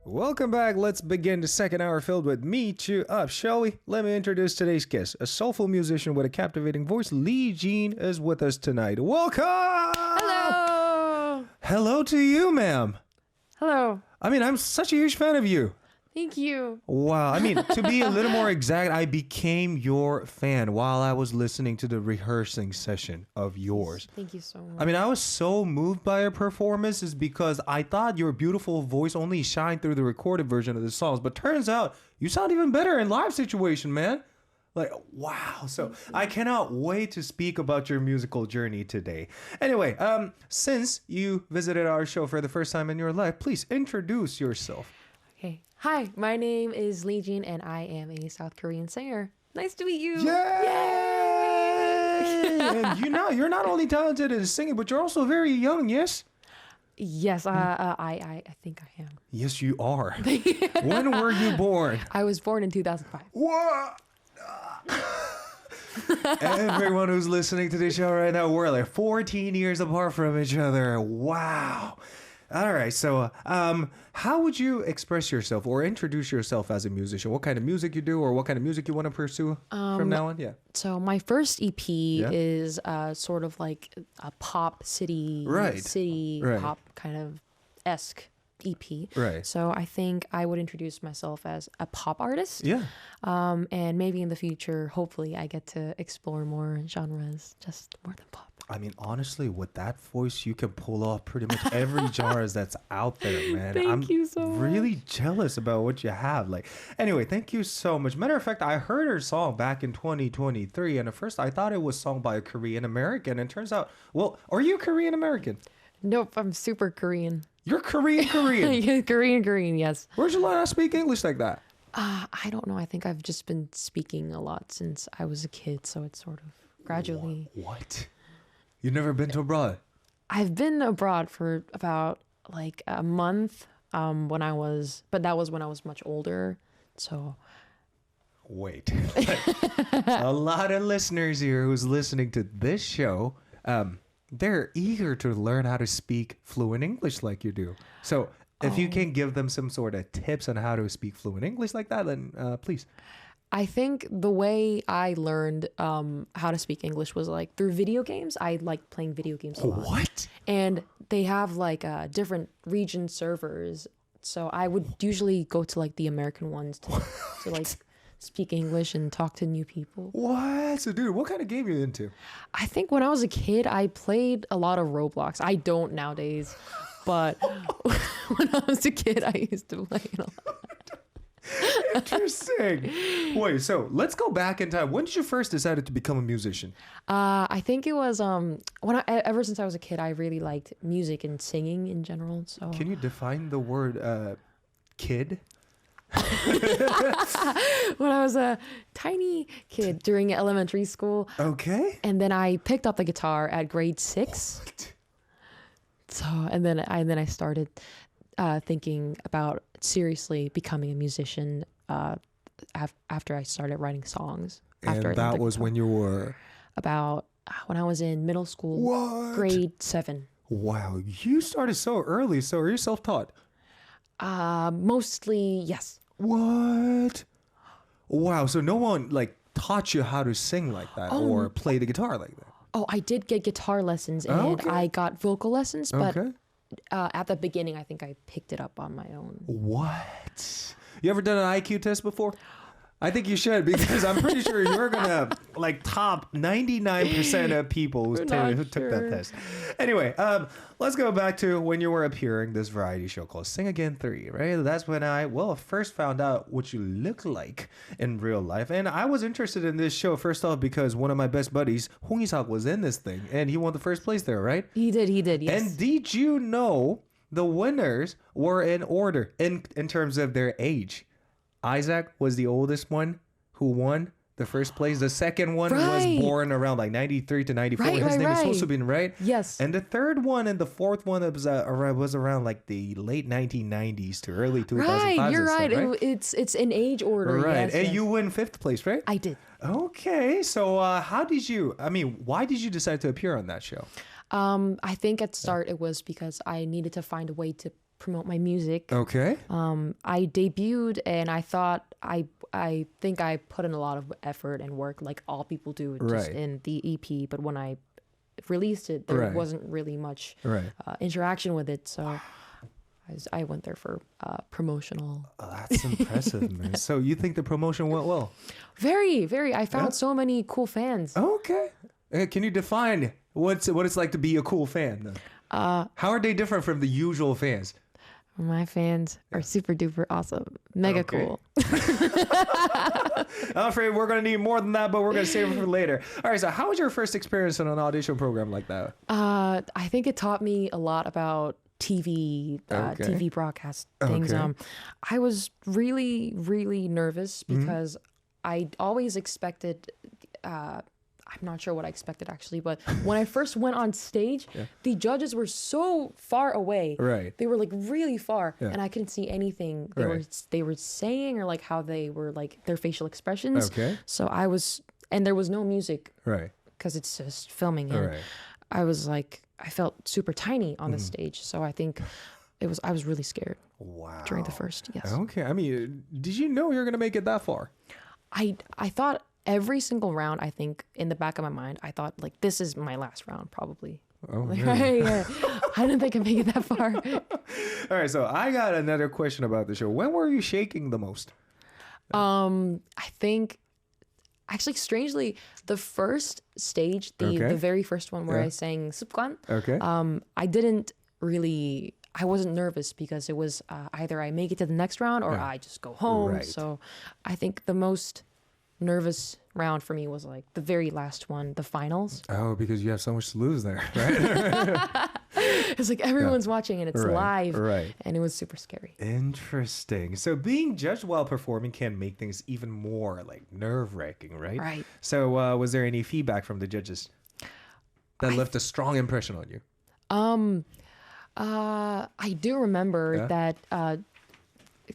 Welcome back. Let's begin the second hour filled with Me Chew Up, shall we? Let me introduce today's guest. A soulful musician with a captivating voice, LeeJean, is with us tonight. Welcome! Hello! Hello to you, ma'am. Hello. I mean, I'm such a huge fan of you. Thank you. Wow. I mean, to be a little more exact, I became your fan while I was listening to the rehearsing session of yours. Thank you so much. I mean, I was so moved by your performances because I thought your beautiful voice only shined through the recorded version of the songs, but turns out you sound even better in live situation, man. Like, wow. So I cannot wait to speak about your musical journey today. Anyway, since you visited our show for the first time in your life, please introduce yourself. Okay. Hi, my name is LeeJean, and I am a South Korean singer. Nice to meet you. Yay! And you're not only talented in singing, but you're also very young, yes? Yes, I think I am. Yes, you are. When were you born? I was born in 2005. What? Everyone who's listening to this show right now, we're like 14 years apart from each other. Wow. All right. So, how would you express yourself or introduce yourself as a musician? What kind of music you do or what kind of music you want to pursue from now on? Yeah. So my first EP is sort of like a pop city pop kind of esque EP. Right. So I think I would introduce myself as a pop artist. Yeah. And maybe in the future, hopefully, I get to explore more genres, just more than pop. I mean, honestly, with that voice, you can pull off pretty much every genre that's out there, man. Thank you so much. Really jealous about what you have. Like, anyway, thank you so much. Matter of fact, I heard her song back in 2023, and at first I thought it was sung by a Korean American, and turns out, well, are you Korean American? Nope, I'm super Korean. You're Korean. Yeah, Korean, yes. Where'd you learn how to speak English like that? I don't know. I think I've just been speaking a lot since I was a kid, so it's sort of gradually. What? You've never been to abroad? I've been abroad for about like a month but that was when I was much older. So. Wait. A lot of listeners here who's listening to this show, they're eager to learn how to speak fluent English like you do. So if you can give them some sort of tips on how to speak fluent English like that, then please. I think the way I learned how to speak English was like through video games. I like playing video games a lot. What? And they have like different region servers. So I would usually go to like the American ones to like speak English and talk to new people. What? So dude, what kind of game are you into? I think when I was a kid, I played a lot of Roblox. I don't nowadays, but when I was a kid, I used to play it a lot. Interesting. Wait, so let's go back in time. When did you first decide to become a musician? I think it was ever since I was a kid, I really liked music and singing in general. So can you define the word kid? When I was a tiny kid during elementary school. Okay. And then I picked up the guitar at grade 6. What? So and then I started thinking about seriously becoming a musician after I started writing songs. And that was when you were? About when I was in middle school, What? grade 7. Wow, you started so early. So are you self-taught? Mostly, yes. What? Wow, so no one like taught you how to sing like that or play the guitar like that? Oh, I did get guitar lessons and I got vocal lessons, but at the beginning, I think I picked it up on my own. What? You ever done an IQ test before? I think you should, because I'm pretty sure you're gonna like top 99% of people who took that test. Anyway, let's go back to when you were appearing this variety show called Sing Again 3, right? That's when I first found out what you look like in real life, and I was interested in this show first off because one of my best buddies, Hong Isak, was in this thing, and he won the first place there, right? He did, yes. And did you know the winners were in order in terms of their age? Isaac was the oldest one who won the first place. The second one was born around like 93 to 94. His name is Sosubin, right? Yes. And the third one and the fourth one was around like the late 1990s to early 2005s. Right, you're stuff, right. It's in age order. Right. Yes, and you win 5th place, right? I did. Okay. So why did you decide to appear on that show? I think at start it was because I needed to find a way to promote my music. Okay. I debuted and I thought I think I put in a lot of effort and work like all people do just Right. in the EP. But when I released it, there Right. wasn't really much Right. interaction with it. So I went there for promotional. Oh, that's impressive, man. So you think the promotion went well? Very, very. I found so many cool fans. Okay. Can you define what it's like to be a cool fan? Then? How are they different from the usual fans? My fans are super duper awesome. Mega Okay. cool. I'm afraid we're going to need more than that, but we're going to save it for later. All right, so how was your first experience in an audition program like that? I think it taught me a lot about TV, Okay. TV broadcast things. Okay. I was really, really nervous Mm-hmm. because I always expected. I'm not sure what I expected actually, but when I first went on stage, the judges were so far away. Right. They were like really far, Yeah. and I couldn't see anything Right. they were saying or like how they were like their facial expressions. Okay. So and there was no music Right. because it's just filming. And Right. I was like, I felt super tiny on the Mm-hmm. stage. So I think I was really scared Wow. during the first. Yes. Okay. I mean, did you know you were going to make it that far? I thought every single round, I think in the back of my mind, I thought like, this is my last round probably. Oh, Like, really? yeah. I didn't think I'd make it that far. All right, so I got another question about the show. When were you shaking the most? I think actually strangely, the first stage, Okay. the very first one where Yeah. I sang 습관, Okay. I wasn't nervous because it was either I make it to the next round or Yeah. I just go home. Right. So I think the most nervous round for me was like the very last one, the finals. Oh, because you have so much to lose there, right? It's like everyone's watching and it's Right, live. right. And it was super scary. Interesting. So being judged while performing can make things even more like nerve-wracking, right? Right. So was there any feedback from the judges that left a strong impression on you? I do remember Yeah. that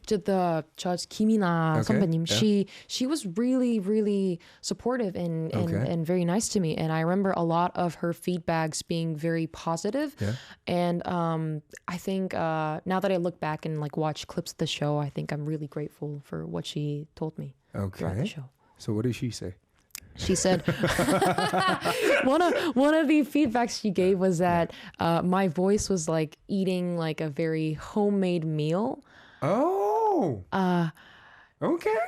the judge Kimina Okay, 선배님, yeah. she was really supportive and Okay. and very nice to me. And I remember a lot of her feedbacks being very positive. Yeah. And I think now that I look back and like watch clips of the show, I think I'm really grateful for what she told me throughout the Okay. show. So what did she say? She said one of the feedbacks she gave was that my voice was like eating like a very homemade meal. Oh. Okay.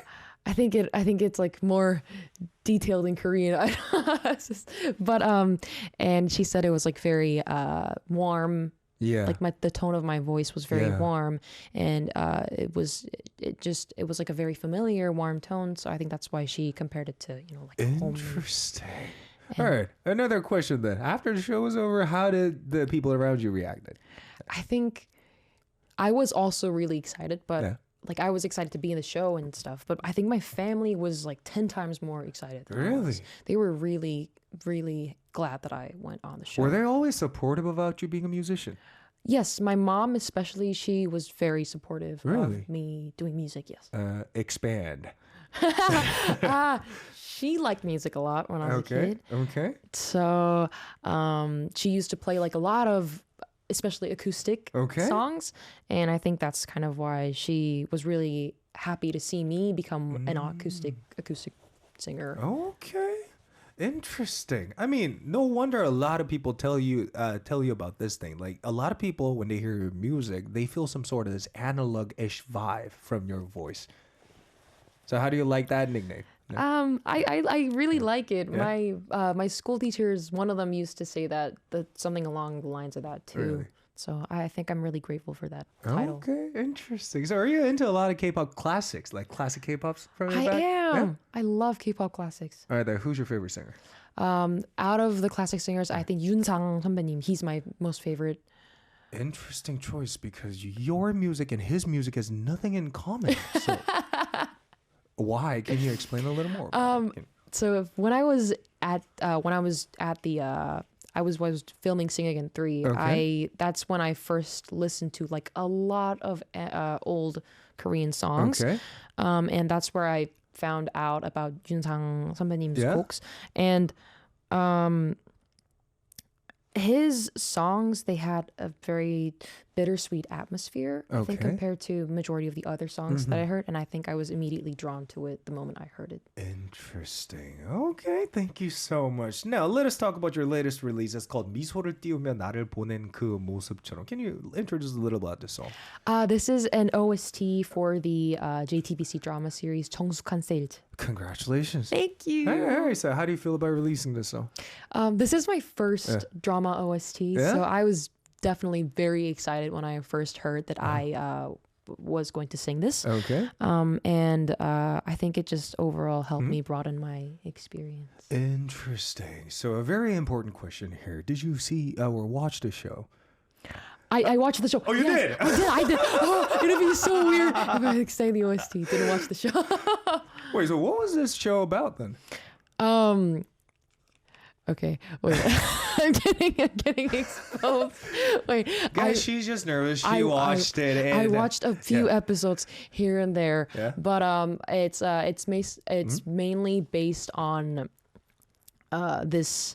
I think it's like more detailed in Korean. It's just- but and she said it was like very warm. Yeah. Like the tone of my voice was very Yeah. warm, and it was like a very familiar warm tone. So I think that's why she compared it to like home. Interesting. All right. Another question then. After the show was over, how did the people around you react? I think I was also really excited, but Yeah. like I was excited to be in the show and stuff. But I think my family was like 10 times more excited. Than I was. Really? They were really glad that I went on the show. Were they always supportive about you being a musician? Yes, my mom especially, she was very supportive Really? of me doing music. Yes. Expand. She liked music a lot when I was a kid. Okay. So she used to play like a lot of especially acoustic Okay. songs, and I think that's kind of why she was really happy to see me become an acoustic singer. Okay. Interesting. I mean, no wonder a lot of people tell you about this thing. Like a lot of people, when they hear your music, they feel some sort of this analog-ish vibe from your voice. So how do you like that nickname? I really like it. Yeah. My school teachers, one of them used to say that something along the lines of that too. Really? So I think I'm really grateful for that title. Okay, interesting. So are you into a lot of K-pop classics, like classic K-pops from your I back? am. Yeah? I love K-pop classics. All right, then who's your favorite singer? Out of the classic singers, I think Yoonsang 선배님, he's my most favorite. Interesting choice because your music and his music has nothing in common. So why? Can you explain a little more? About it? So when I was at I was filming Sing Again 3. Okay. That's when I first listened to like a lot of old Korean songs. Okay. And that's where I found out about Junsang 선배님's Yeah. 곡s. And his songs, they had a very bittersweet atmosphere, I think, Okay. compared to majority of the other songs that I heard. And I think I was immediately drawn to it the moment I heard it. Interesting. Okay, thank you so much. Now, let us talk about your latest release. It's called 미소를 띄우며 나를 보낸 그 모습처럼. Can you introduce a little about this song? This is an OST for the JTBC drama series 정숙한 세일즈. Congratulations. Thank you. Hey, so how do you feel about releasing this song? This is my first drama OST, Yeah? so I was definitely very excited when I first heard that I was going to sing this. Okay. And I think it just overall helped me broaden my experience. Interesting. So a very important question here. Did you see or watch the show? I watched the show. Oh, you did? I did. Oh, it'd be so weird if I sang the OST, didn't watch the show. Wait, so what was this show about then? Okay, wait. I'm getting exposed. Wait, Guys, she's just nervous. She watched it. I And, watched a few episodes here and there, Yeah. but it's mainly based on this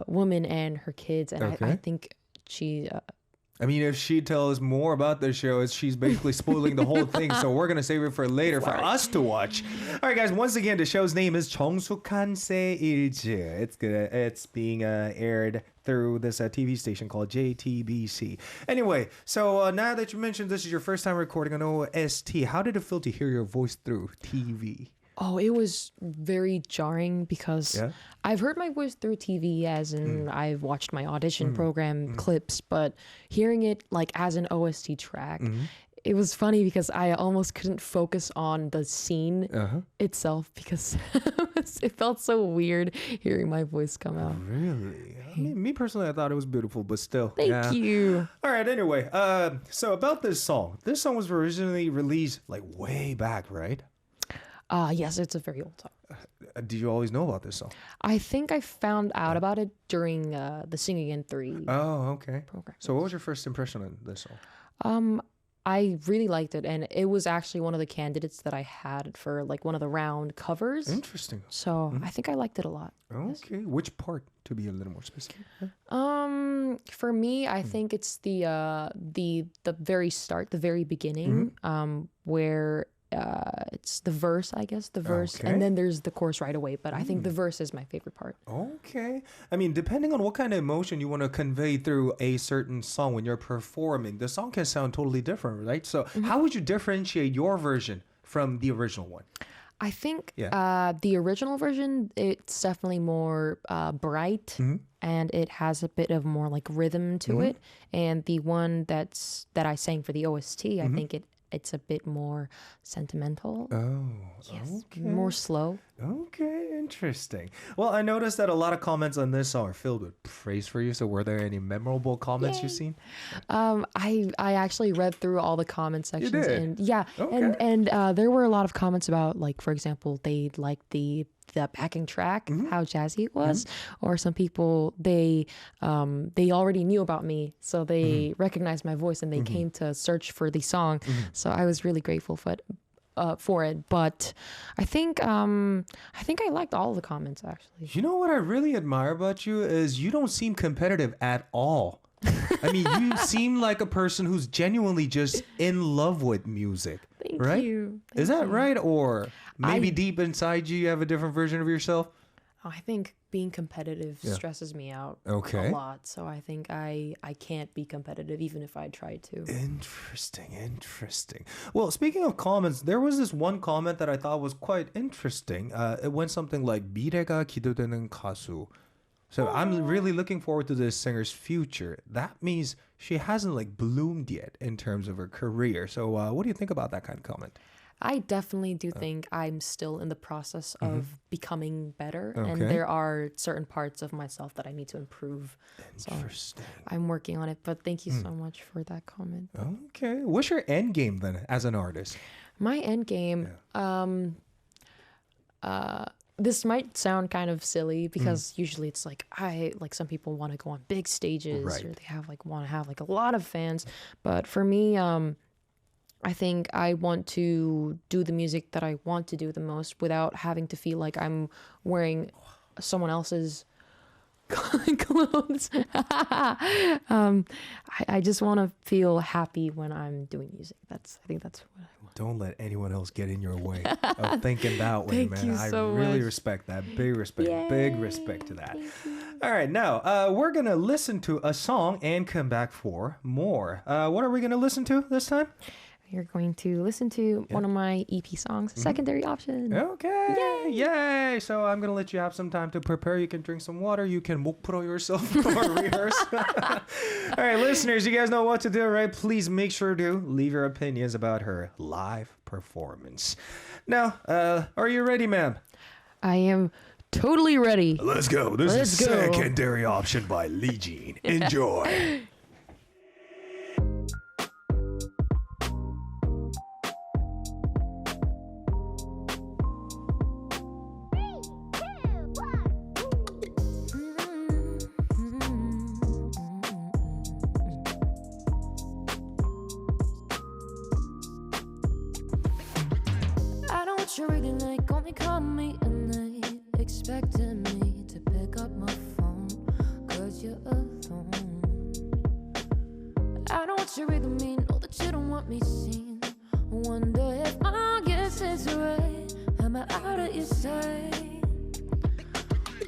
woman and her kids, and Okay. I think she. I mean, if she tells more about the show, she's basically spoiling the whole thing. So we're going to save it for later for us to watch. All right, guys. Once again, the show's name is 정숙한 세일즈. It's being aired through this TV station called JTBC. Anyway, so now that you mentioned this is your first time recording an OST, how did it feel to hear your voice through TV? Oh, it was very jarring because Yeah? I've heard my voice through TV as in I've watched my audition program clips, but hearing it like as an OST track, it was funny because I almost couldn't focus on the scene itself because it felt so weird hearing my voice come out. Really? I mean, me personally, I thought it was beautiful, but still. Thank you. All right, anyway, so about this song. This song was originally released like way back, right? Yes, it's a very old song. Did you always know about this song? I think I found out about it during the Singing in 3 Oh, okay. program. So what was your first impression on this song? I really liked it, and it was actually one of the candidates that I had for like one of the round covers. Interesting. So I think I liked it a lot. Okay. Which part, to be a little more specific? For me, I think it's the very start, the very beginning, where it's the verse, I guess, the verse, Okay. and then there's the chorus right away. But I think the verse is my favorite part. Okay. I mean, depending on what kind of emotion you want to convey through a certain song when you're performing, the song can sound totally different, right? So how would you differentiate your version from the original one? I think Yeah. the original version, it's definitely more bright and it has a bit of more like rhythm to it. And the one that I sang for the OST, I think it's a bit more sentimental. Oh, Yes, okay. more slow. Okay, interesting. Well, I noticed that a lot of comments on this song are filled with praise for you. So were there any memorable comments you've seen? I actually read through all the comment sections did? and yeah, Okay. and there were a lot of comments about like, for example, they liked the backing track, how jazzy it was, or some people they already knew about me, so they recognized my voice and they came to search for the song. So I was really grateful for it. But I think I liked all the comments actually. You know what I really admire about you is you don't seem competitive at all. I mean, you seem like a person who's genuinely just in love with music. Thank right? you. Is that right? Or maybe I- deep inside you have a different version of yourself? I think being competitive stresses me out Okay. a lot. So I think I can't be competitive even if I tried to. Interesting. Well, speaking of comments, there was this one comment that I thought was quite interesting. It went something like 미래가 기대되는 가수. So I'm really looking forward to this singer's future. That means she hasn't like bloomed yet in terms of her career. So what do you think about that kind of comment? I definitely do think I'm still in the process of becoming better. And Okay. there are certain parts of myself that I need to improve. So Interesting. I'm working on it. But thank you so much for that comment. Okay. What's your end game then as an artist? My end game, this might sound kind of silly because usually it's like some people want to go on big stages Right. or they want to have like a lot of fans. But for me, I think I want to do the music that I want to do the most without having to feel like I'm wearing someone else's clothes. I just want to feel happy when I'm doing music. I think that's what I want. Don't let anyone else get in your way of thinking that way, Thank man. you I so really much. respect that. Big respect. Yay. Big respect to that. All right, now we're going to listen to a song and come back for more. What are we going to listen to this time? You're going to listen to one of my EP songs, Secondary Option. Okay. Yay. So I'm going to let you have some time to prepare. You can drink some water. You can 목풀어 yourself or rehearse. All right, listeners, you guys know what to do, right? Please make sure to leave your opinions about her live performance. Now, are you ready, ma'am? I am totally ready. Let's go. This Let's is go. Secondary Option by LeeJean. Enjoy. I know what you're really like, only call me at night, expecting me to pick up my phone, cause you're alone. I know what you really mean, know that you don't want me seen. Wonder if my guess is right, am I out of your sight?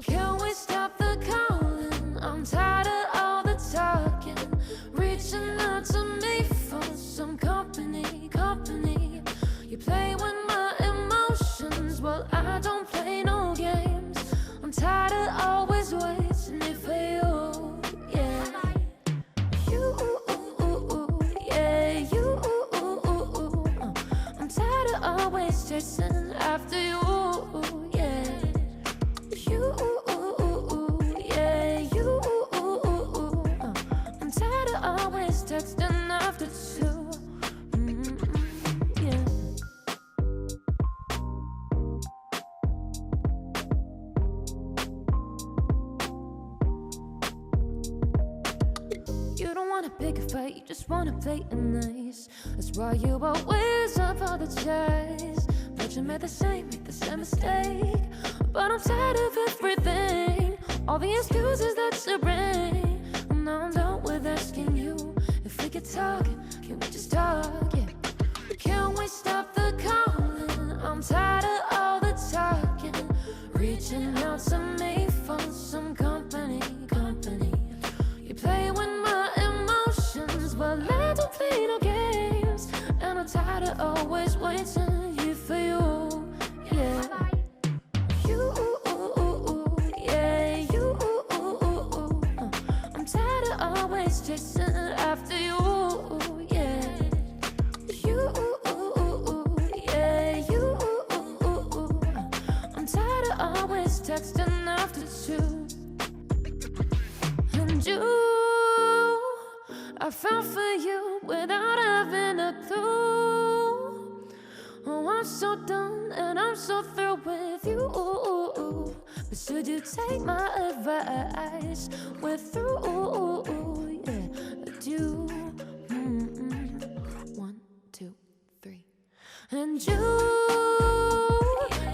Can we stop the calling? I'm tired of all the talking, reaching out to me for some company, company. You play with my emotions, well I don't play no games. I'm tired of always waiting for you, yeah. You, yeah, you. I'm tired of always chasing after you, yeah. You, yeah, you. I'm tired of always texting after two. Yeah. You don't wanna pick a fight, you just wanna play it nice. That's why you always apologize. But you made the same mistake. But I'm tired of everything, all the excuses that you bring. And now I'm done with asking you if we could talk. Can we just talk? Yeah. Can we stop the calling? I'm tired of all the talking, reaching out to me for some company, company. You play with my emotions, well I don't play no games. And I'm tired of always waiting here for you, yeah. You, yeah, you. I'm tired of always chasing after you, yeah. You, yeah, you. I'm tired of always texting after two. And you, I fell for you without having a clue. Oh, I'm so done and I'm so through with you. But should you take my advice? We're through, yeah. Do 1, 2, 3. And you,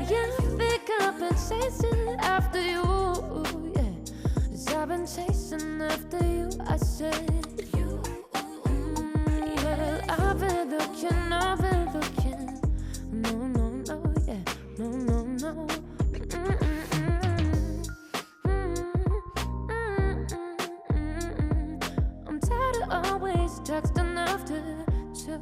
yeah, think I've been chasing after you, yeah. 'Cause I've been chasing after you, I said. You, well, I've been looking. No, yeah, no. I'm tired of always texting after two.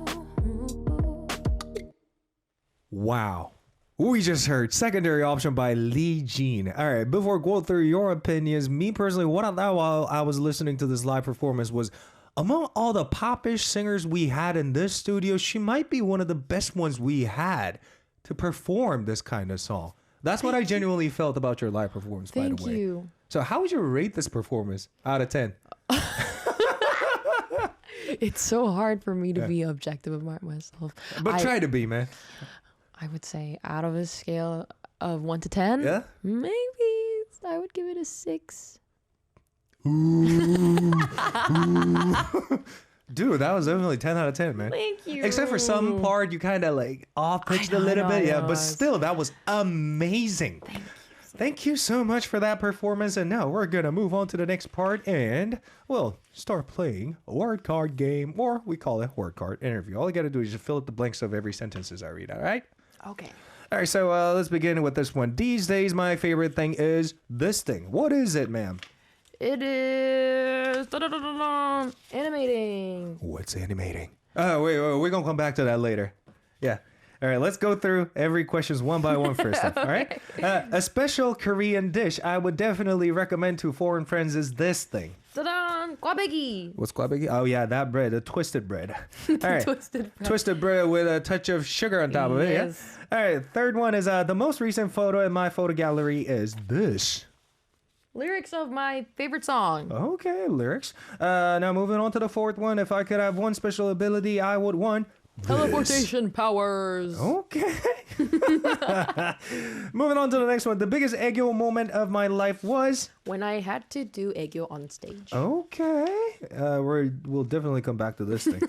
Wow. We just heard Secondary Option by LeeJean. All right, before going through your opinions, me personally, what I thought while I was listening to this live performance was, among all the popish singers we had in this studio, she might be one of the best ones we had to perform this kind of song. That's what I genuinely felt about your live performance, by the way. Thank you. So how would you rate this performance out of 10? It's so hard for me to be objective about myself. But try to be, man. I would say out of a scale of 1 to 10, Yeah? maybe I would give it a 6. Dude, that was definitely 10 out of 10, man. Thank you. Except for some part you kind of like off pitched a I little know, bit, I yeah. know. But still, that was amazing. Thank you so much for that performance. And now we're going to move on to the next part and, well, start playing a word card game, or we call it word card interview. All you got to do is just fill out the blanks of every sentences I read, all right? Okay. All right, so let's begin with this one. These days, my favorite thing is this thing. What is it, ma'am? It is animating. What's animating? Oh, wait, we're going to come back to that later. Yeah. All right, let's go through every questions one by one first off, all right? A special Korean dish I would definitely recommend to foreign friends is this thing. Ta-da! 꽈배기. What's 꽈배기? Oh, yeah, that bread, the twisted bread. All right. Twisted bread. Twisted bread with a touch of sugar on top of it, yeah? Yes. All right, third one is the most recent photo in my photo gallery is this. Lyrics of my favorite song. Okay, lyrics. Now moving on to the fourth one. If I could have one special ability, I would want this. Teleportation powers. Okay. Moving on to the next one. The biggest aegyo moment of my life was... When I had to do aegyo on stage. Okay. We'll definitely come back to this thing.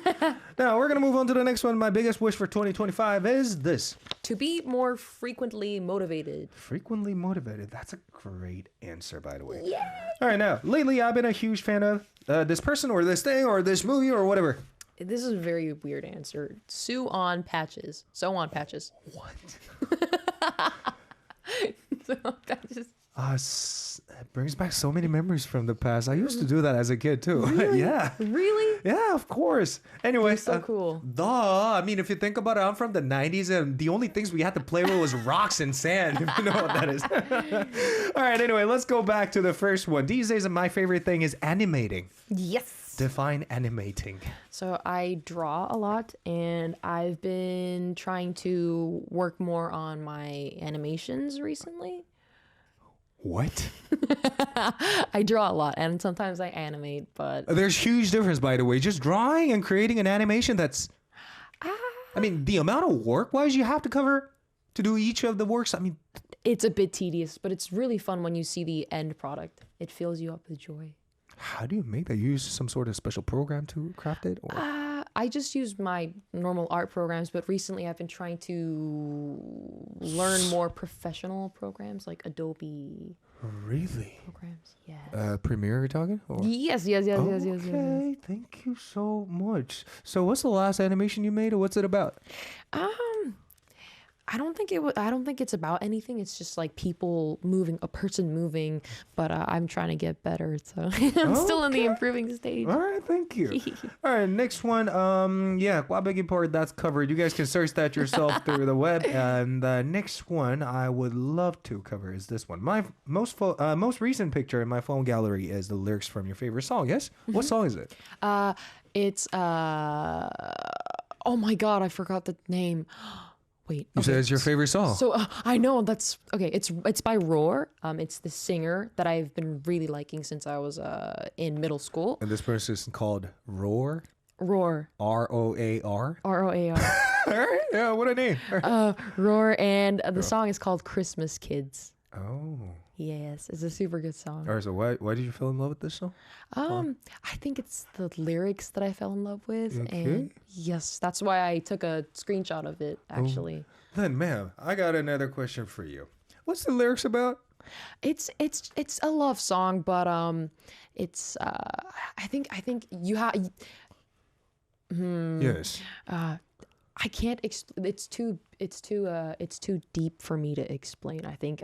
Now, we're going to move on to the next one. My biggest wish for 2025 is this. To be more frequently motivated. Frequently motivated. That's a great answer, by the way. Yeah. All right, now, lately I've been a huge fan of this person or this thing or this movie or whatever. This is a very weird answer. Sew on patches. Sew on patches. What? Sew on patches. It brings back so many memories from the past. I used to do that as a kid too. Really? Yeah. Really? Yeah, of course. Anyway, So cool. I mean, if you think about it, I'm from the 90s and the only things we had to play with was rocks and sand, if you know what that is. All right, anyway, let's go back to the first one. These days, my favorite thing is animating. Yes. Define animating. So I draw a lot, and I've been trying to work more on my animations recently. What? I draw a lot, and sometimes I animate, but There's huge difference, by the way. Just drawing and creating an animation that's... I mean, the amount of work-wise you have to cover to do each of the works, I mean... it's a bit tedious, but it's really fun when you see the end product. It fills you up with joy. How do you make that? You use some sort of special program to craft it? Or? I just use my normal art programs, but recently I've been trying to learn more professional programs like Adobe Really? programs. Yes. Premiere you're talking? Or? Yes. Okay, thank you so much. So what's the last animation you made or what's it about? I don't think it's about anything. It's just like people moving, a person moving, but I'm trying to get better. So I'm still in the improving stage. All right, thank you. All right, next one. 꽈배기 part, that's covered. You guys can search that yourself through the web. And the next one I would love to cover is this one. My most recent picture in my phone gallery is the lyrics from your favorite song. Yes? What song is it? It's oh my God, I forgot the name. Wait. You said it's your favorite song. So I know that's okay. It's by Roar. It's the singer that I've been really liking since I was in middle school. And this person is called Roar. Roar. R-O-A-R. R-O-A-R. All right. Yeah, what a name. Roar, and the song is called Christmas Kids. Oh. Yes, it's a super good song. All right, so why did you fall in love with this song? I think it's the lyrics that I fell in love with, Okay. and yes, that's why I took a screenshot of it. Actually, Then, ma'am, I got another question for you. What's the lyrics about? it's a love song, but it's I think you have. Yes. I can't it's too deep for me to explain. I think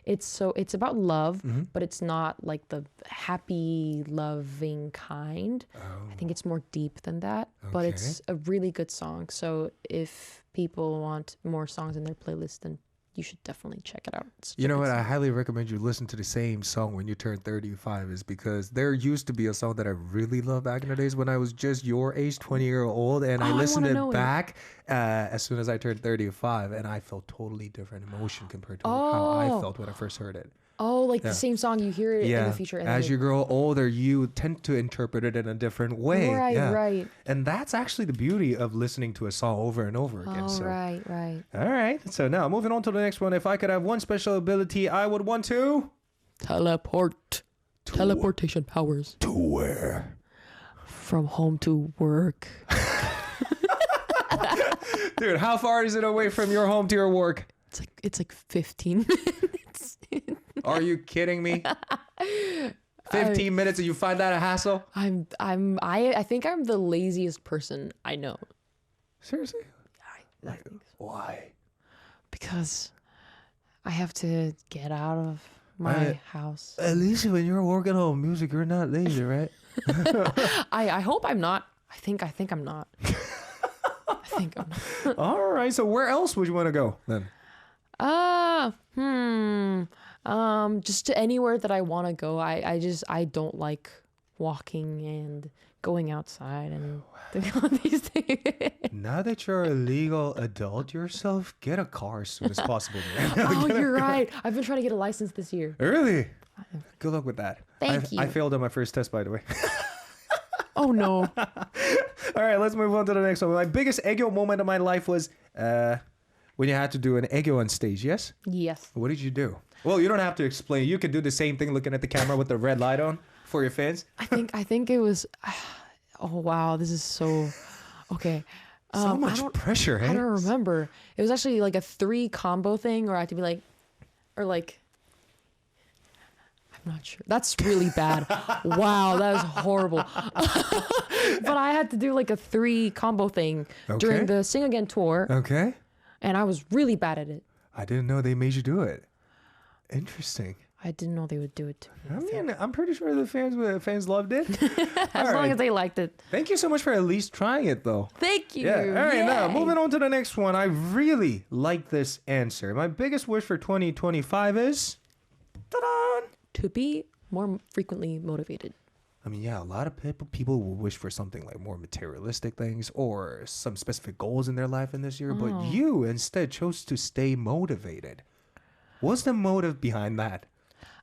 it's about love, but it's not like the happy loving kind. I think it's more deep than that, but it's a really good song. So if people want more songs in their playlist, then you should definitely check it out. You know what? I highly recommend you listen to the same song when you turn 35 is because there used to be a song that I really loved back in the days when I was just your age, 20-year-old, and I listened to it back as soon as I turned 35, and I felt totally different emotion compared to how I felt when I first heard it. Oh, like the same song, you hear it in the future. And as you grow older, you tend to interpret it in a different way. Right. And that's actually the beauty of listening to a song over and over again. Right. All right. So now moving on to the next one. If I could have one special ability, I would want to... Teleportation powers. To where? From home to work. Dude, how far is it away from your home to your work? It's like 15 minutes. Are you kidding me? 15 minutes and you find that a hassle? I think I'm the laziest person I know. Seriously? I think so. Why? Because I have to get out of my house. At least when you're working on music, you're not lazy, right? I hope I'm not. I think I'm not. I think I'm not. All right. So where else would you want to go then? Just to anywhere that I want to go. I don't like walking and going outside and doing all these things. Now that you're a legal adult yourself, get a car as soon as possible, man. Oh, you're right. I've been trying to get a license this year. Really? Good luck with that. Thank you. I failed on my first test, by the way. Oh, no. All right, let's move on to the next one. My biggest eggo moment of my life was when you had to do an eggo on stage, yes? Yes. What did you do? Well, you don't have to explain. You could do the same thing looking at the camera with the red light on for your fans. I think it was... Oh, wow. This is so... Okay. So much pressure, hey? I don't remember. It was actually like a 3 combo thing, or I had to be like... Or like... I'm not sure. That's really bad. Wow, that was horrible. But I had to do like a 3 combo thing during the Sing Again tour. Okay. And I was really bad at it. I didn't know they made you do it. Interesting. I didn't know they would do it to me. I mean, I'm pretty sure the fans loved it. As long as they liked it. Thank you so much for at least trying it, though. Thank you. Yeah. All right, now Yay. moving on to the next one. I really like this answer. My biggest wish for 2025 is, ta-da! To be more frequently motivated. I mean, yeah, a lot of people will wish for something like more materialistic things or some specific goals in their life in this year, but you instead chose to stay motivated. What's the motive behind that?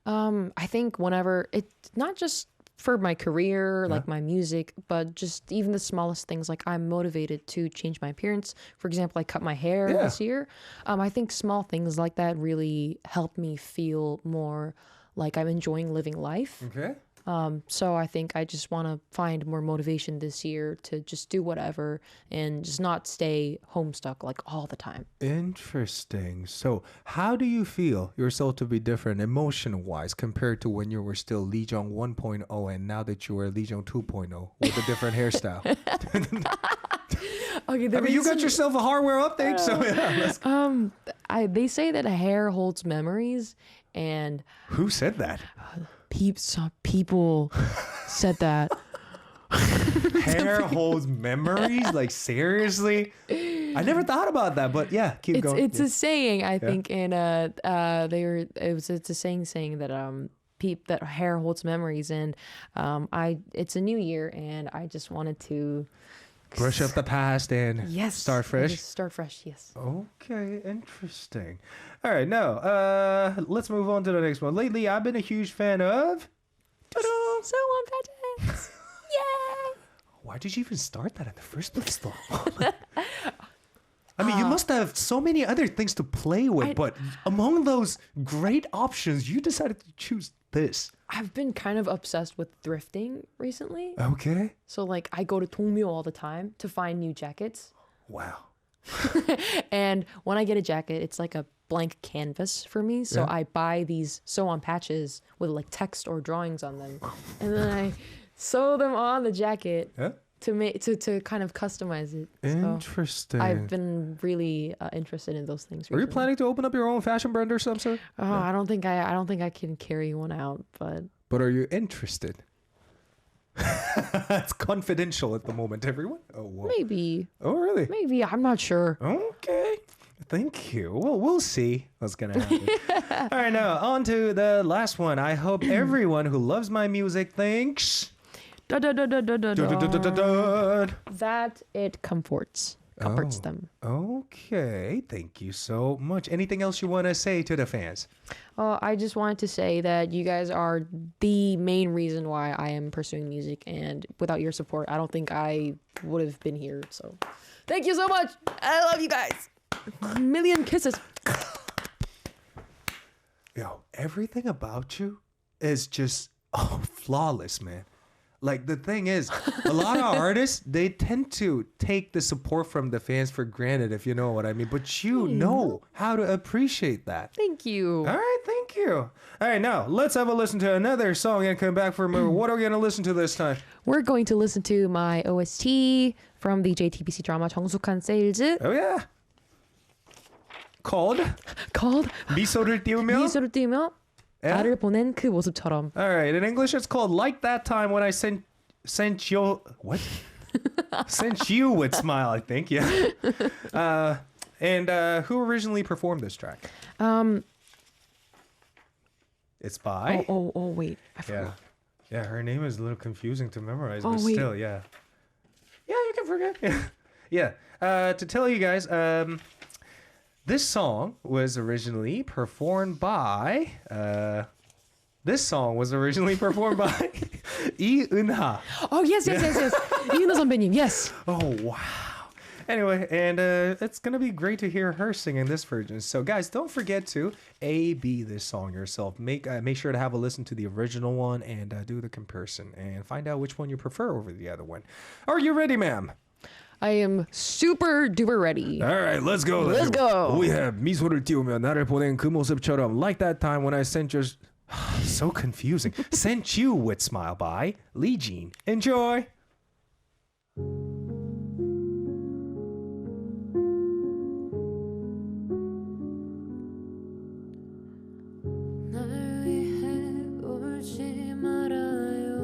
I think whenever it's not just for my career, like my music, but just even the smallest things. Like I'm motivated to change my appearance. For example, I cut my hair this year. I think small things like that really help me feel more like I'm enjoying living life. Okay. So I think I just want to find more motivation this year to just do whatever and just not stay homestuck like all the time. Interesting. So how do you feel yourself to be different emotion-wise compared to when you were still LeeJean 1.0 and now that you are LeeJean 2.0 with a different hairstyle? Okay, I mean, you got yourself a hardware update, so yeah. they say that hair holds memories, and Who said that? some people said that. Hair holds memories? Like, seriously? I never thought about that, but yeah, keep going. It's a saying, I think, and it's a saying that that hair holds memories, and it's a new year, and I just wanted to brush up the past and start fresh. Start fresh, yes. Okay, interesting. All right, now let's move on to the next one. Lately, I've been a huge fan of. Ta-da! So on Patrick. Yay! Why did you even start that in the first place, though? I mean, you must have so many other things to play with, but among those great options, you decided to choose this. I've been kind of obsessed with thrifting recently. Okay. So like I go to Tongmyo all the time to find new jackets. Wow. And when I get a jacket, it's like a blank canvas for me. So I buy these sew-on patches with like text or drawings on them. And then I sew them on the jacket to make to kind of customize it. Interesting. So I've been really interested in those things recently. Are you planning to open up your own fashion brand or something? Oh, I don't think I can carry one out, but are you interested? It's confidential at the moment, everyone. Oh, whoa. Maybe. Oh, really? Maybe. I'm not sure. Okay. Thank you. Well, we'll see what's going to happen. All right, now on to the last one. I hope everyone who loves my music thinks That it comforts them. Okay. Thank you so much. Anything else you want to say to the fans? I just wanted to say that you guys are the main reason why I am pursuing music, and without your support, I don't think I would have been here. So thank you so much. I love you guys. A million kisses. Yo, everything about you is just flawless, man. Like the thing is, a lot of artists, they tend to take the support from the fans for granted, if you know what I mean. But you know how to appreciate that. Thank you. All right, thank you. All right, now let's have a listen to another song and come back for more. What are we going to listen to this time? We're going to listen to my OST from the JTBC drama 정숙한 세일즈 Oh yeah. Called 미소를 띄우며. 미소를 띄우며 Yeah. 나를 보낸 그 모습처럼. All right, in English it's called Like That Time When I Sent You what? Sent You with Smile, I think. Yeah. And who originally performed this track? It's by. Oh, wait. I forgot. Yeah, her name is a little confusing to memorize, but wait. still, yeah. Yeah, you can forget. Yeah. To tell you guys, this song was originally performed by. 이은하. Oh, yes. 이은하 선배님, yes. Oh, wow. Anyway, and it's going to be great to hear her singing this version. So, guys, don't forget to A-B this song yourself. Make sure to have a listen to the original one and do the comparison and find out which one you prefer over the other one. Are you ready, ma'am? I am super duper ready. All right, let's go. Let's go. We have 미소를 띄우며 나를 보낸 그 모습처럼 Like That Time When I Sent You... So confusing. Sent You with Smile by LeeJean. Enjoy. 날 위해 울지 말아요.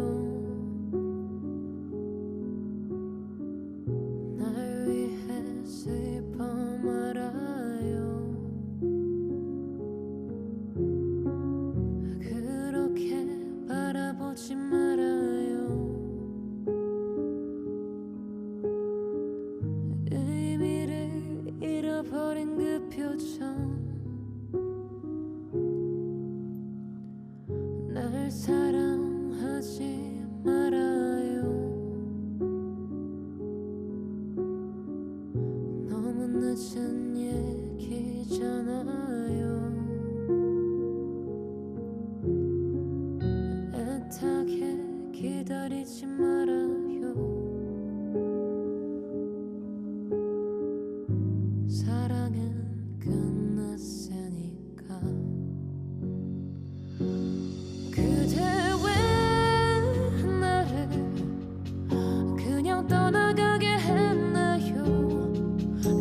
날 위해 슬퍼 말아요. 그렇게 바라보지 말아요. 의미를 잃어버린 그 표정. 날 사랑하지 말아요. 너무 늦은 얘기잖아요. 애타게 기다리지 말아요. 사랑은 끝났으니까. 그대 왜 나를 그냥 떠나가게 했나요?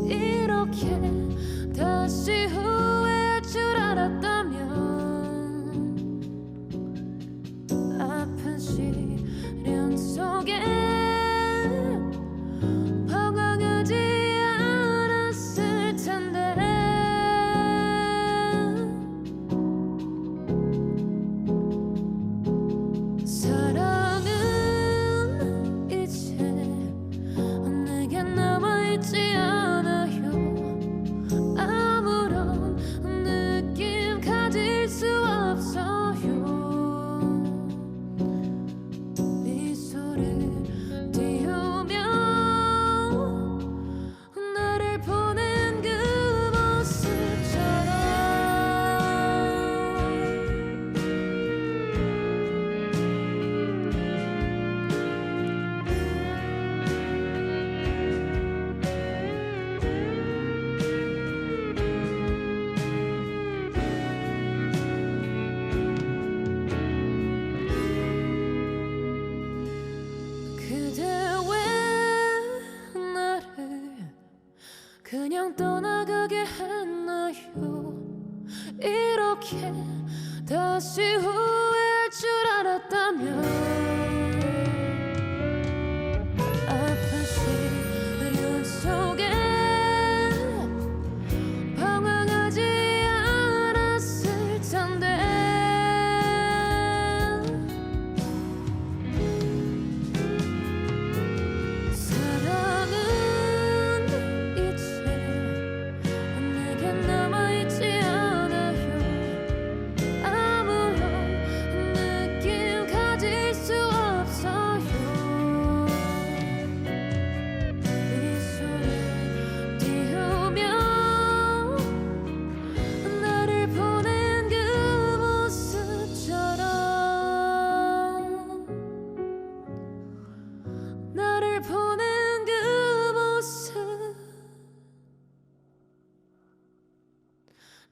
이렇게 다시 후회할 줄 알았다면 아픈 시련 속에 방황하지 않았을 텐데. 사랑은 이제 내게 남아있지 않아요. 아무런 느낌 가질 수 없어요. 미소를 띄우며 나를 보낸 그 모습처럼. 그대 왜 나를 그냥 떠나가게 했나요? 이렇게 다시 후회할 줄 알았다면 아픈 시련 속에 방황하지 않았을 텐데. 사랑은 이제 내게 남아있지 않아요. 아무런 느낌 가질 수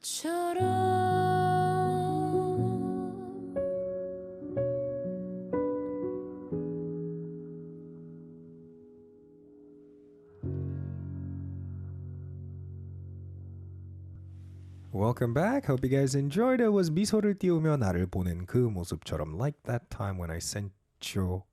것처럼 Welcome back. Hope you guys enjoyed. It was 미소를 띄우며 나를 보는 그 모습처럼 like that time when I sent you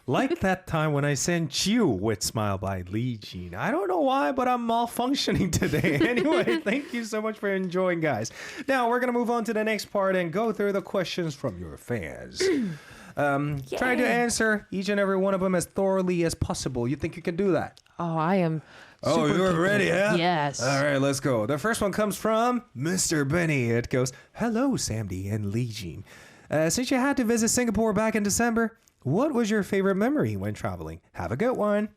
like that time when I sent you with Smile by LeeJean. I don't know why, but I'm malfunctioning today. Anyway, thank you so much for enjoying, guys. Now we're going to move on to the next part and go through the questions from your fans. Trying to answer each and every one of them as thoroughly as possible. You think you can do that? Oh, I am. Oh, super you're capable. ready, huh? Yes. All right, let's go. The first one comes from Mr. Benny. It goes, hello, Samdi and LeeJean. Since you had to visit Singapore back in December, what was your favorite memory when traveling? Have a good one.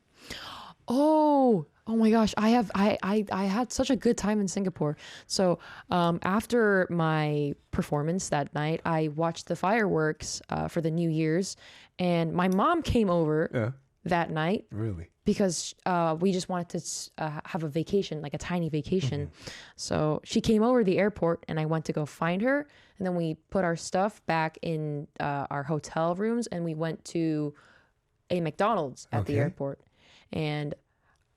Oh my gosh. I had such a good time in Singapore. So after my performance that night, I watched the fireworks for the New Year's, and my mom came over that night. Really? Because we just wanted to have a vacation, like a tiny vacation. So she came over to the airport and I went to go find her. And then we put our stuff back in our hotel rooms and we went to a McDonald's at the airport. And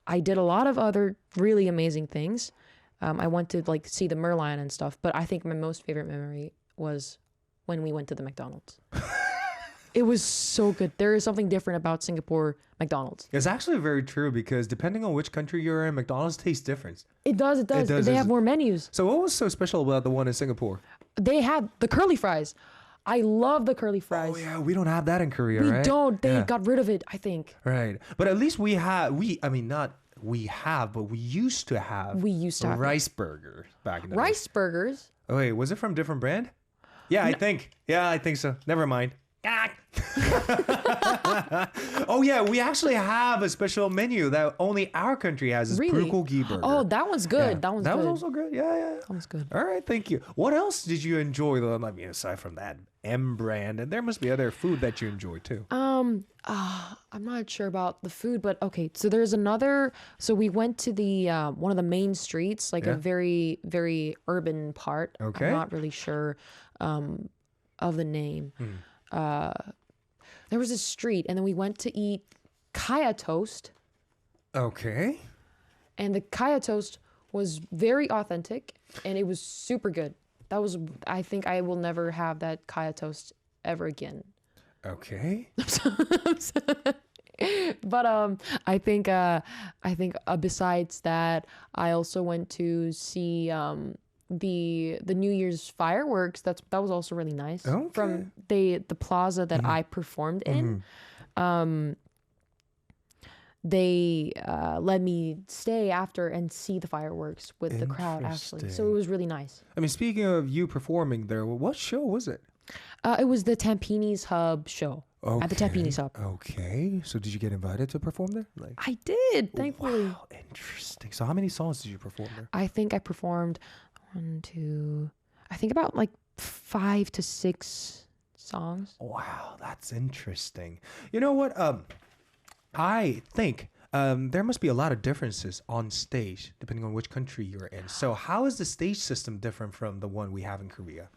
I did a lot of other really amazing things. I went to like see the Merlion and stuff. But I think my most favorite memory was when we went to the McDonald's. It was so good. There is something different about Singapore McDonald's. It's actually very true because depending on which country you're in, McDonald's tastes different. It does. They have more menus. So what was so special about the one in Singapore? They had the curly fries. I love the curly fries. Oh, yeah, we don't have that in Korea, We right? don't. They Yeah. got rid of it, I think. Right. But at least we have, but we used to have We used to have rice burgers back in the day. Rice burgers. Oh, wait, was it from different brand? Yeah, I think. Yeah, I think so. Never mind. Oh yeah, we actually have a special menu that only our country has. Is Really? bulgogi burger. Oh, that one's good. Yeah. That one's that good. was also good. Yeah. That one's good. All right, thank you. What else did you enjoy though? I mean, aside from that M brand, and there must be other food that you enjoy too. I'm not sure about the food, but okay. So there's another. So we went to the one of the main streets, like a very, very urban part. Okay. I'm not really sure of the name. There was a street, and then we went to eat kaya toast, Okay. and the kaya toast was very authentic, and it was super good. That was. I think I will never have that kaya toast ever again. Okay. But I think besides that, I also went to see the New Year's fireworks. That was also really nice. Okay. From the plaza that I performed in. They let me stay after and see the fireworks with the crowd actually. So it was really nice. I mean, speaking of you performing there, what show was it? It was the Tampines Hub show at the Tampines Hub. Okay. So did you get invited to perform there? Like, I did, thankfully. wow, interesting. So how many songs did you perform there? I think I performed I think about like 5 to 6 songs. Wow, that's interesting. You know what? I think there must be a lot of differences on stage depending on which country you're in. So how is the stage system different from the one we have in Korea?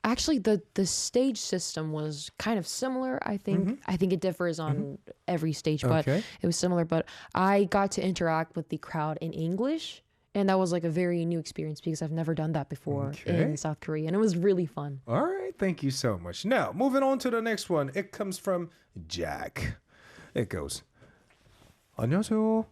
Actually, the stage system was kind of similar. I think it differs on every stage, but Okay. it was similar. But I got to interact with the crowd in English, and that was like a very new experience because I've never done that before in South Korea, and it was really fun. All right, thank you so much. Now, moving on to the next one. It comes from Jack. It goes, 안녕하세요.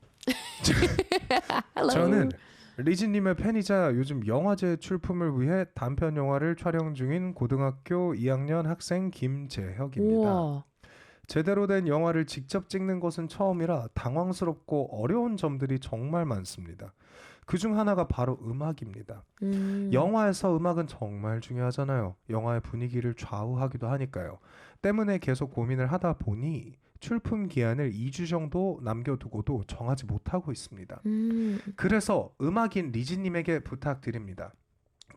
Hello. 저는 리즈님의 팬이자 요즘 영화제 출품을 위해 단편 영화를 촬영 중인 고등학교 2학년 학생 김재혁입니다. 우와. 제대로 된 영화를 직접 찍는 것은 처음이라 당황스럽고 어려운 점들이 정말 많습니다. 그중 하나가 바로 음악입니다. 영화에서 음악은 정말 중요하잖아요. 영화의 분위기를 좌우하기도 하니까요. 때문에 계속 고민을 하다 보니 출품 기한을 2주 정도 남겨두고도 정하지 못하고 있습니다. 그래서 음악인 리즈님에게 부탁드립니다.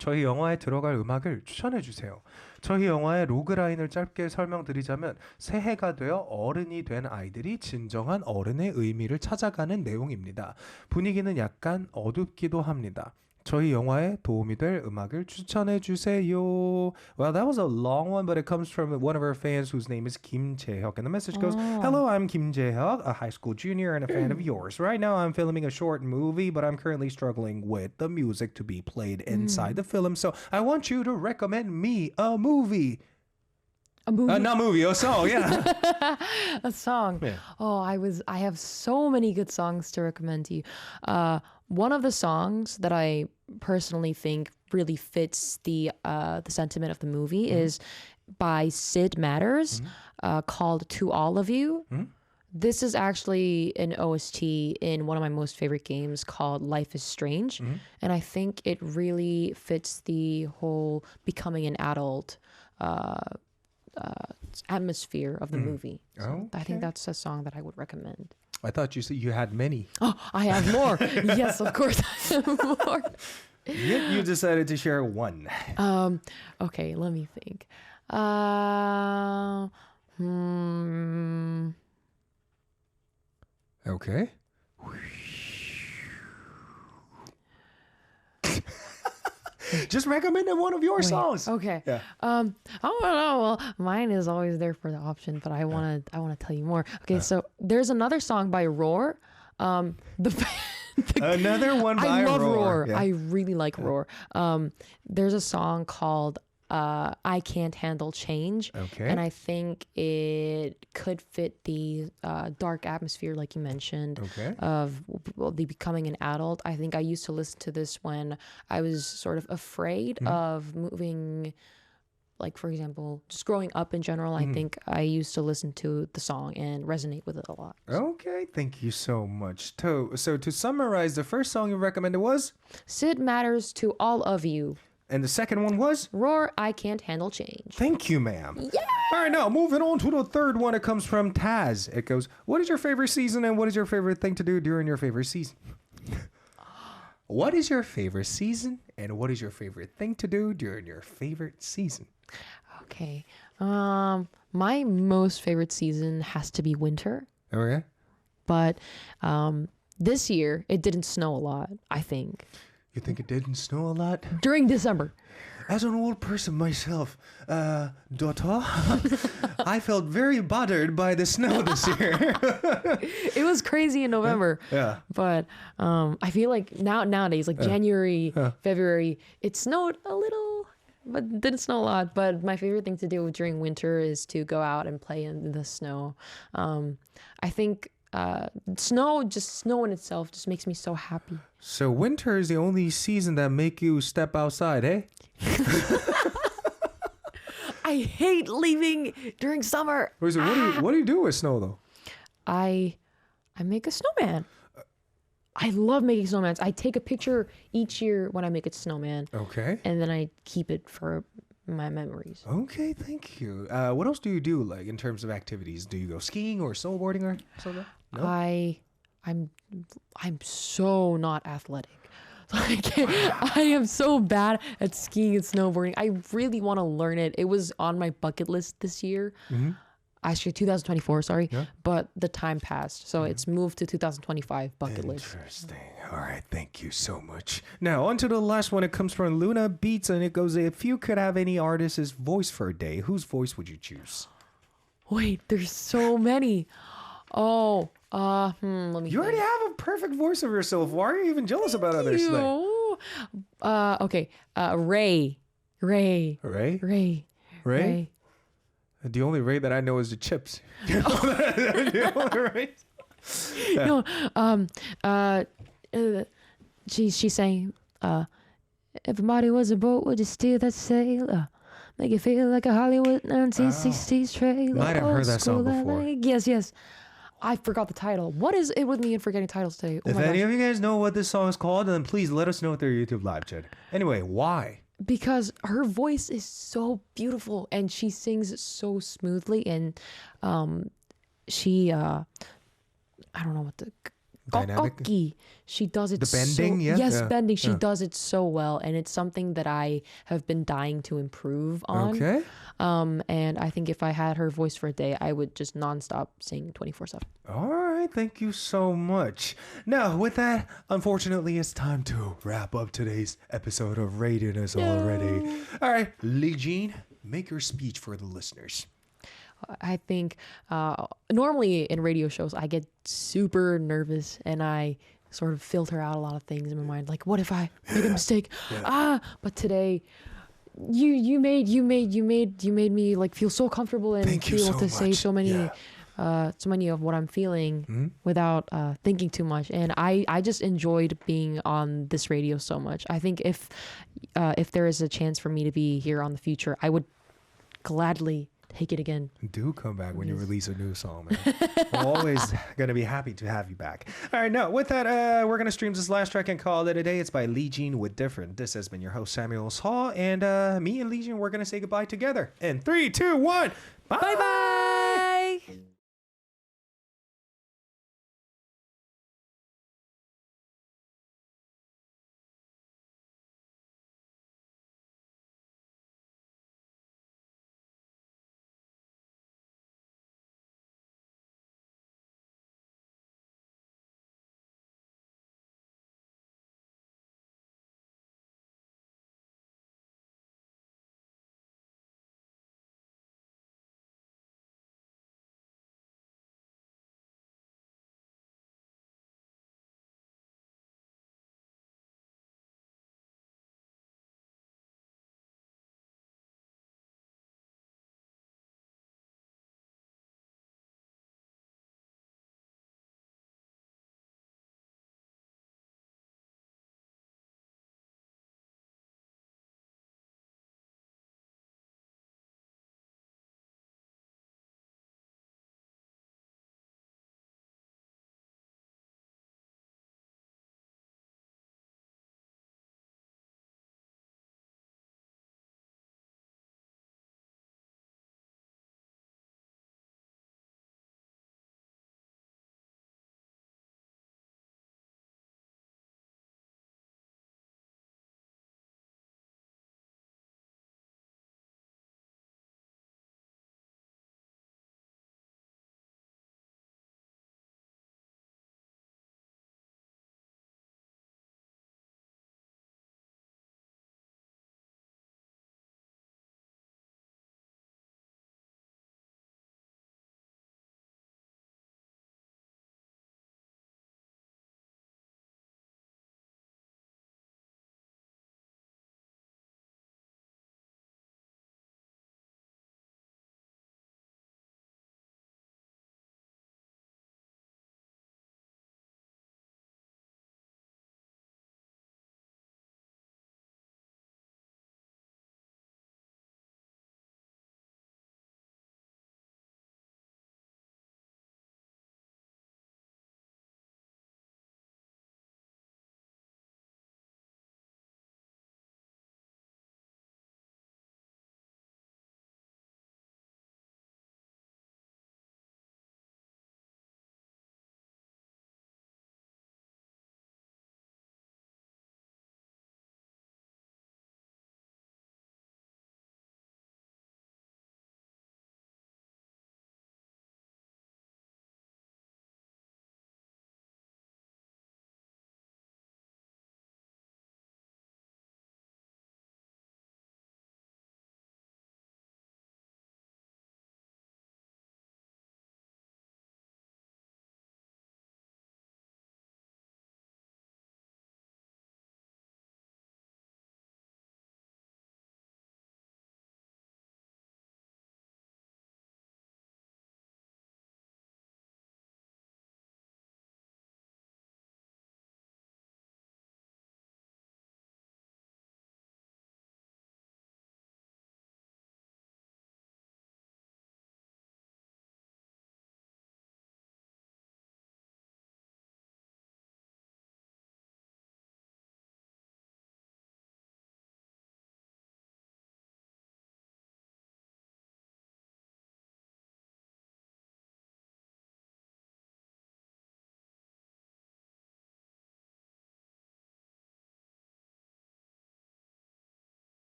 저희 영화에 들어갈 음악을 추천해 주세요. 저희 영화의 로그라인을 짧게 설명드리자면 새해가 되어 어른이 된 아이들이 진정한 어른의 의미를 찾아가는 내용입니다. 분위기는 약간 어둡기도 합니다. 저희 영화에 도움이 될 음악을 추천해 주세요. Well, that was a long one, but it comes from one of our fans whose name is Kim Jae-hyuk. And the message goes, Hello, I'm Kim Jae-hyuk, a high school junior and a fan of yours. Right now, I'm filming a short movie, but I'm currently struggling with the music to be played inside the film. So I want you to recommend me a movie. A movie? Not movie, a song, yeah. A song. Yeah. Oh, I have so many good songs to recommend to you. One of the songs that I personally think really fits the sentiment of the movie is by Sid Matters, called "To All of You." This is actually an OST in one of my most favorite games called Life is Strange, and I think it really fits the whole becoming an adult atmosphere of the movie. So I think that's a song that I would recommend. I thought you said you had many. Oh, I have more. Yes, of course I have more. Yet you decided to share one. Okay, let me think. Okay. Just recommend one of your songs. Okay. Yeah. I don't know. Well, mine is always there for the option, but I want to tell you more. Okay, so there's another song by Roar. Another one by I love Roar. Yeah. I really like Roar. There's a song called I Can't Handle Change. Okay. And I think it could fit the dark atmosphere, like you mentioned, Okay. of the becoming an adult. I think I used to listen to this when I was sort of afraid of moving. Like, for example, just growing up in general, I think I used to listen to the song and resonate with it a lot. Okay, thank you so much. So to summarize, the first song you recommended was? Sid Matters to All of You. And the second one was? Roar, I Can't Handle Change. Thank you, ma'am. Yeah! All right, now moving on to the third one. It comes from Taz. It goes, what is your favorite season and what is your favorite thing to do during your favorite season? What is your favorite season and what is your favorite thing to do during your favorite season? Okay. My most favorite season has to be winter. Okay. But this year, it didn't snow a lot, I think. You think it didn't snow a lot? During December. As an old person myself, daughter, I felt very bothered by the snow this year. It was crazy in November. Yeah. But I feel like nowadays, like January, February, it snowed a little, but didn't snow a lot. But my favorite thing to do during winter is to go out and play in the snow. I think snow in itself just makes me so happy. So winter is the only season that make you step outside, eh? I hate leaving during summer. What do you do with snow though? I make a snowman. I love making snowmans. I take a picture each year when I make a snowman. Okay. And then I keep it for my memories. Okay, thank you. What else do you do, like in terms of activities? Do you go skiing or snowboarding or something? No? I'm so not athletic. I am so bad at skiing and snowboarding. I really want to learn it. It was on my bucket list this year. Actually, 2024, sorry. Yeah. But the time passed. So it's moved to 2025 bucket list. Interesting. All right, thank you so much. Now, on to the last one. It comes from Luna Beats, and it goes, if you could have any artist's voice for a day, whose voice would you choose? Wait, there's so many. Oh, let me You already have a perfect voice of yourself. Why are you even jealous about others? Okay. Ray. Ray? The only Ray that I know is the Chips. Right? No, she's saying, if a body was a boat, would you steer that sail? Make it feel like a Hollywood 1960s trailer. Might have heard that song before. Yes. I forgot the title. What is it with me and forgetting titles today? Oh if any of you guys know what this song is called, then please let us know at their YouTube live chat. Anyway, why? Because her voice is so beautiful and she sings so smoothly, and she I don't know what dynamic. 꺾기. She does it The bending, so, yeah? Yes, Yeah, bending. She yeah. does it so well, and it's something that I have been dying to improve on. Okay. And I think if I had her voice for a day, I would just nonstop sing 24/7. All right, thank you so much. Now, with that, unfortunately, it's time to wrap up today's episode of Radio'n Usé already. All right, LeeJean, make your speech for the listeners. I think normally in radio shows, I get super nervous and I sort of filter out a lot of things in my mind, like what if I make a mistake? But today, you made me like feel so comfortable and Thank you be able so to say much. so many. Yeah. So many of what I'm feeling without thinking too much, and I just enjoyed being on this radio so much. I think if there is a chance for me to be here on the future, I would gladly take it again. Do come back when you release a new song, man. We're always going to be happy to have you back. All right, now, with that, we're going to stream this last track and call it a day. It's by LeeJean with Different. This has been your host, Samuel Hall, and me and LeeJean, we're going to say goodbye together. In 3, 2, 1, bye! Bye bye.